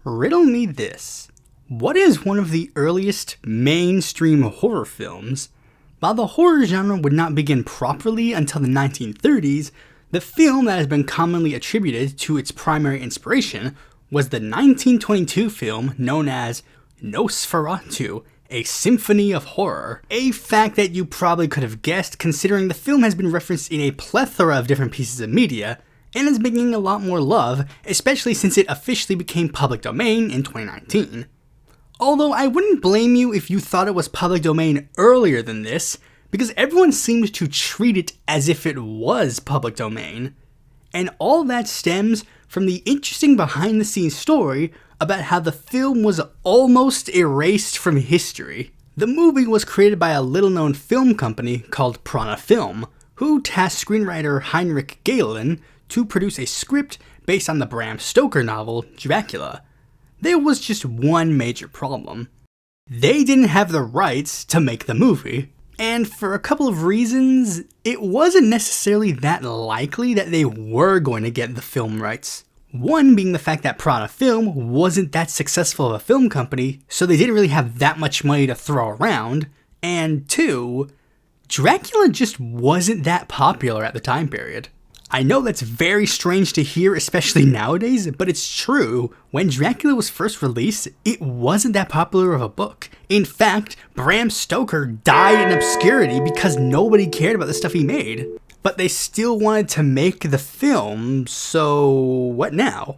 Riddle me this. What is one of the earliest mainstream horror films? While the horror genre would not begin properly until the 1930s, the film that has been commonly attributed to its primary inspiration was the 1922 film known as Nosferatu, a Symphony of Horror. A fact that you probably could have guessed considering the film has been referenced in a plethora of different pieces of media, and is getting a lot more love, especially since it officially became public domain in 2019. Although I wouldn't blame you if you thought it was public domain earlier than this, because everyone seems to treat it as if it was public domain. And all that stems from the interesting behind the scenes story about how the film was almost erased from history. The movie was created by a little known film company called Prana Film, who tasked screenwriter Heinrich Galen to produce a script based on the Bram Stoker novel Dracula. There was just one major problem. They didn't have the rights to make the movie. And for a couple of reasons, it wasn't necessarily that likely that they were going to get the film rights. One being the fact that Prana Film wasn't that successful of a film company, so they didn't really have that much money to throw around. And two, Dracula just wasn't that popular at the time period. I know that's very strange to hear, especially nowadays, but it's true. When Dracula was first released, it wasn't that popular of a book. In fact, Bram Stoker died in obscurity because nobody cared about the stuff he made. But they still wanted to make the film, so what now?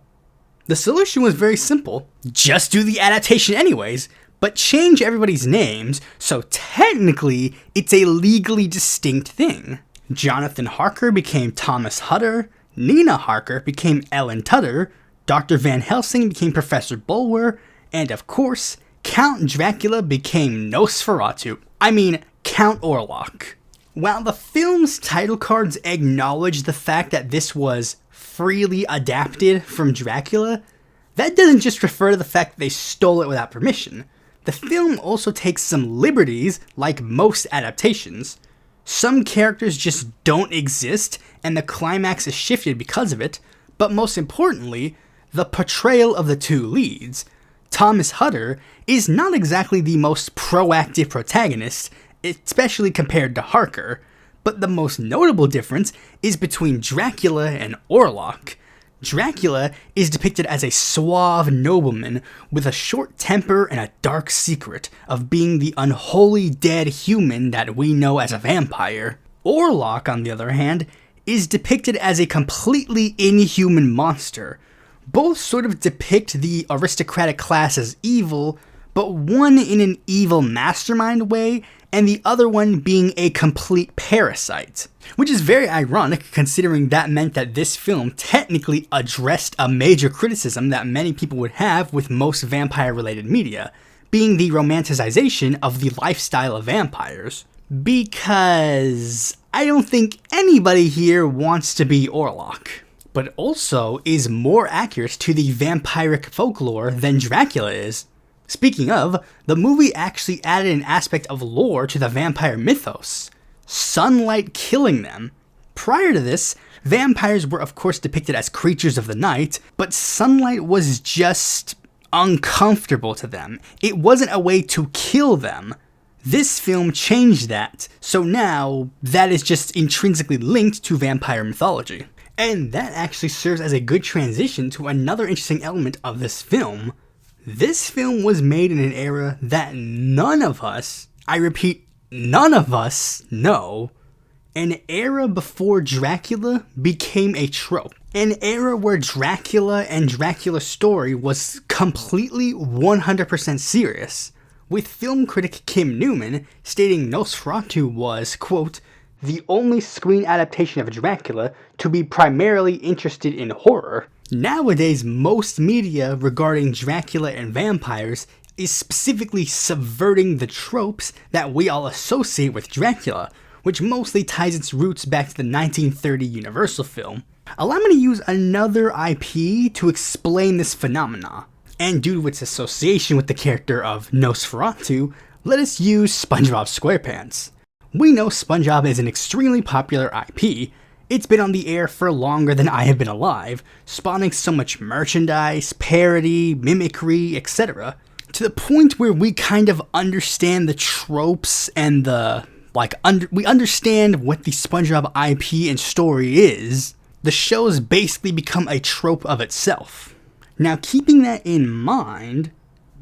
The solution was very simple. Just do the adaptation anyways, but change everybody's names, so technically it's a legally distinct thing. Jonathan Harker became Thomas Hutter, Nina Harker became Ellen Tutter, Dr. Van Helsing became Professor Bulwer, and of course, Count Dracula became Nosferatu. I mean, Count Orlok. While the film's title cards acknowledge the fact that this was freely adapted from Dracula, that doesn't just refer to the fact that they stole it without permission. The film also takes some liberties, like most adaptations. Some characters just don't exist, and the climax is shifted because of it, but most importantly, the portrayal of the two leads. Thomas Hutter is not exactly the most proactive protagonist, especially compared to Harker, but the most notable difference is between Dracula and Orlok. Dracula is depicted as a suave nobleman with a short temper and a dark secret of being the unholy dead human that we know as a vampire. Orlok, on the other hand, is depicted as a completely inhuman monster. Both sort of depict the aristocratic class as evil, but one in an evil mastermind way, and the other one being a complete parasite. Which is very ironic considering that meant that this film technically addressed a major criticism that many people would have with most vampire-related media, being the romanticization of the lifestyle of vampires. Because I don't think anybody here wants to be Orlok, but also is more accurate to the vampiric folklore than Dracula is. Speaking of, the movie actually added an aspect of lore to the vampire mythos: sunlight killing them. Prior to this, vampires were of course depicted as creatures of the night, but sunlight was just uncomfortable to them. It wasn't a way to kill them. This film changed that, so now that is just intrinsically linked to vampire mythology. And that actually serves as a good transition to another interesting element of this film. This film was made in an era that none of us, I repeat, none of us know. An era before Dracula became a trope. An era where Dracula and Dracula's story was completely 100% serious, with film critic Kim Newman stating Nosferatu was, quote, the only screen adaptation of Dracula to be primarily interested in horror. Nowadays, most media regarding Dracula and vampires is specifically subverting the tropes that we all associate with Dracula, which mostly ties its roots back to the 1930 Universal film. Allow me to use another IP to explain this phenomena, and due to its association with the character of Nosferatu, let us use SpongeBob SquarePants. We know SpongeBob is an extremely popular IP, It's been on the air for longer than I have been alive, spawning so much merchandise, parody, mimicry, etc., to the point where we kind of understand the tropes and we understand what the SpongeBob IP and story is. The show's basically become a trope of itself. Now, keeping that in mind,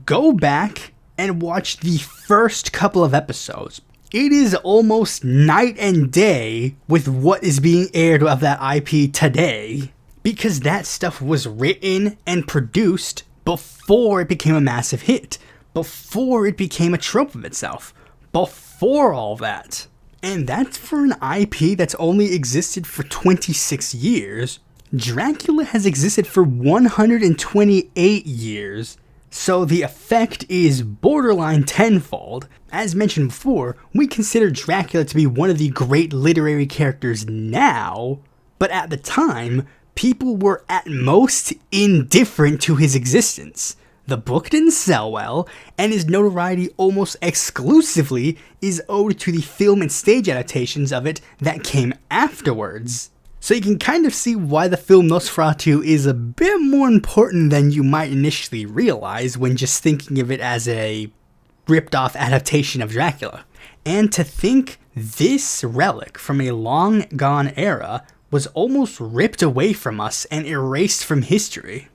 go back and watch the first couple of episodes. It is almost night and day with what is being aired of that IP today, because that stuff was written and produced before it became a massive hit, before it became a trope of itself, before all that. And that's for an IP that's only existed for 26 years. Dracula has existed for 128 years, so the effect is borderline tenfold. As mentioned before, we consider Dracula to be one of the great literary characters now, but at the time, people were at most indifferent to his existence. The book didn't sell well, and his notoriety almost exclusively is owed to the film and stage adaptations of it that came afterwards. So you can kind of see why the film Nosferatu is a bit more important than you might initially realize when just thinking of it as a ripped-off adaptation of Dracula. And to think this relic from a long-gone era was almost ripped away from us and erased from history.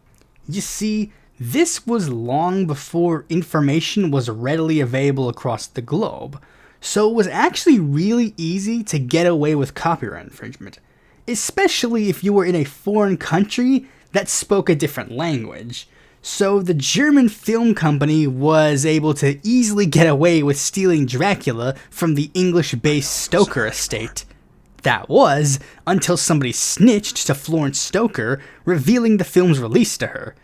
You see, this was long before information was readily available across the globe, so it was actually really easy to get away with copyright infringement, especially if you were in a foreign country that spoke a different language. So the German film company was able to easily get away with stealing Dracula from the English-based Stoker estate. That was, until somebody snitched to Florence Stoker, revealing the film's release to her.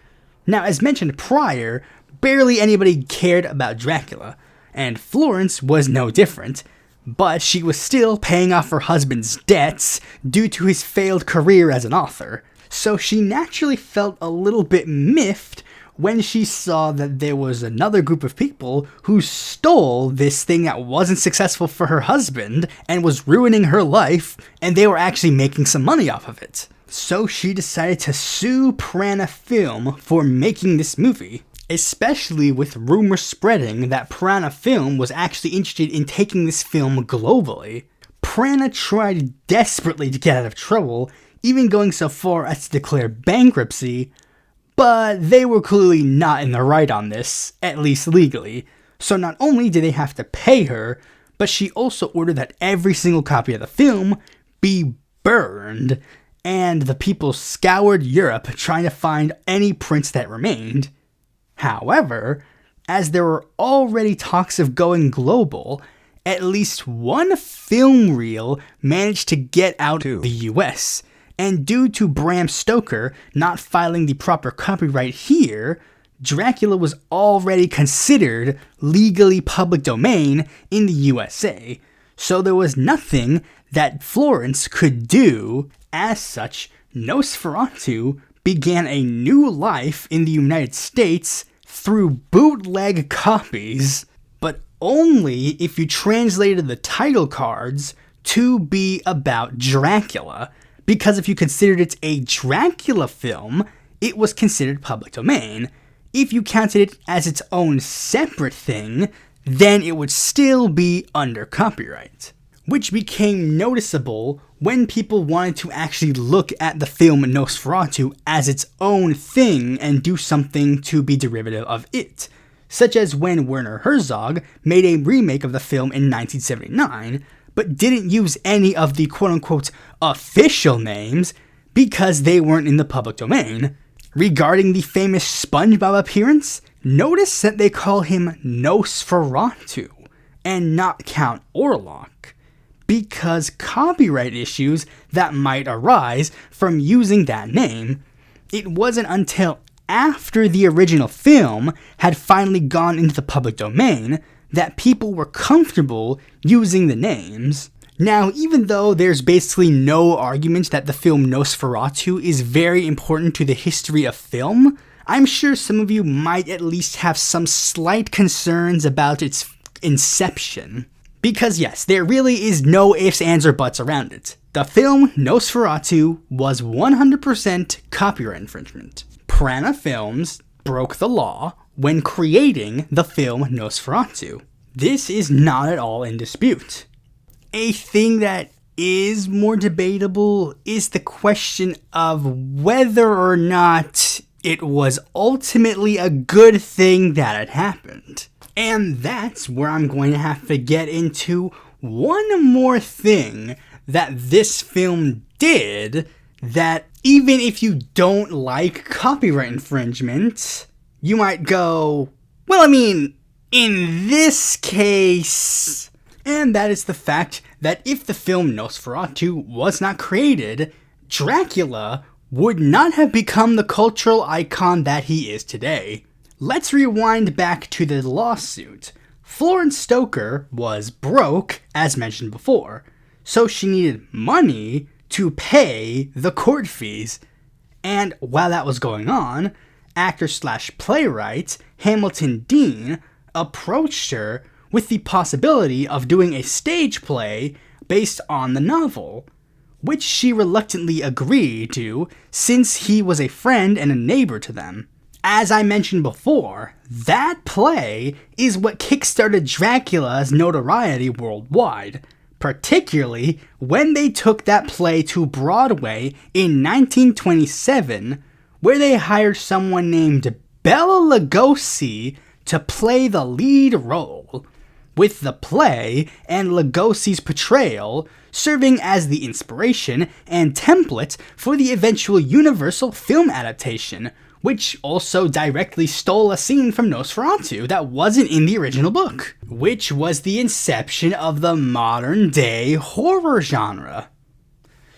Now, as mentioned prior, barely anybody cared about Dracula, and Florence was no different, but she was still paying off her husband's debts due to his failed career as an author, so she naturally felt a little bit miffed when she saw that there was another group of people who stole this thing that wasn't successful for her husband and was ruining her life, and they were actually making some money off of it. So she decided to sue Prana Film for making this movie, especially with rumors spreading that Prana Film was actually interested in taking this film globally. Prana tried desperately to get out of trouble, even going so far as to declare bankruptcy, but they were clearly not in the right on this, at least legally. So not only did they have to pay her, but she also ordered that every single copy of the film be burned, and the people scoured Europe trying to find any prints that remained. However, as there were already talks of going global, at least one film reel managed to get out of the US, and due to Bram Stoker not filing the proper copyright here, Dracula was already considered legally public domain in the USA, so there was nothing that Florence could do. As such, Nosferatu began a new life in the United States through bootleg copies, but only if you translated the title cards to be about Dracula, because if you considered it a Dracula film, it was considered public domain. If you counted it as its own separate thing, then it would still be under copyright, which became noticeable when people wanted to actually look at the film Nosferatu as its own thing and do something to be derivative of it, such as when Werner Herzog made a remake of the film in 1979, but didn't use any of the quote-unquote official names because they weren't in the public domain. Regarding the famous SpongeBob appearance, notice that they call him Nosferatu and not Count Orlok, because copyright issues that might arise from using that name. It wasn't until after the original film had finally gone into the public domain that people were comfortable using the names. Now, even though there's basically no argument that the film Nosferatu is very important to the history of film, I'm sure some of you might at least have some slight concerns about its inception. Because yes, there really is no ifs, ands, or buts around it. The film Nosferatu was 100% copyright infringement. Piranha Films broke the law when creating the film Nosferatu. This is not at all in dispute. A thing that is more debatable is the question of whether or not it was ultimately a good thing that had happened. And that's where I'm going to have to get into one more thing that this film did that even if you don't like copyright infringement, you might go, well, I mean, in this case, and that is the fact that if the film Nosferatu was not created, Dracula would not have become the cultural icon that he is today. Let's rewind back to the lawsuit. Florence Stoker was broke, as mentioned before, so she needed money to pay the court fees. And while that was going on, actor/playwright Hamilton Dean approached her with the possibility of doing a stage play based on the novel, which she reluctantly agreed to since he was a friend and a neighbor to them. As I mentioned before, that play is what kickstarted Dracula's notoriety worldwide, particularly when they took that play to Broadway in 1927, where they hired someone named Bela Lugosi to play the lead role, with the play and Lugosi's portrayal serving as the inspiration and template for the eventual Universal film adaptation, which also directly stole a scene from Nosferatu that wasn't in the original book, which was the inception of the modern-day horror genre.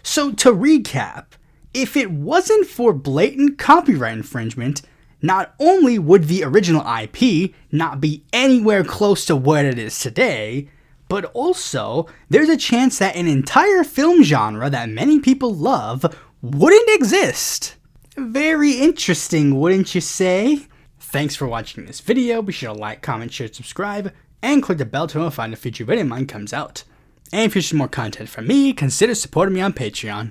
So to recap, if it wasn't for blatant copyright infringement, not only would the original IP not be anywhere close to what it is today, but also there's a chance that an entire film genre that many people love wouldn't exist. Very interesting, wouldn't you say? Thanks for watching this video. Be sure to like, comment, share, subscribe, and click the bell to notify when a future video of mine comes out. And if you're interested in more content from me, consider supporting me on Patreon.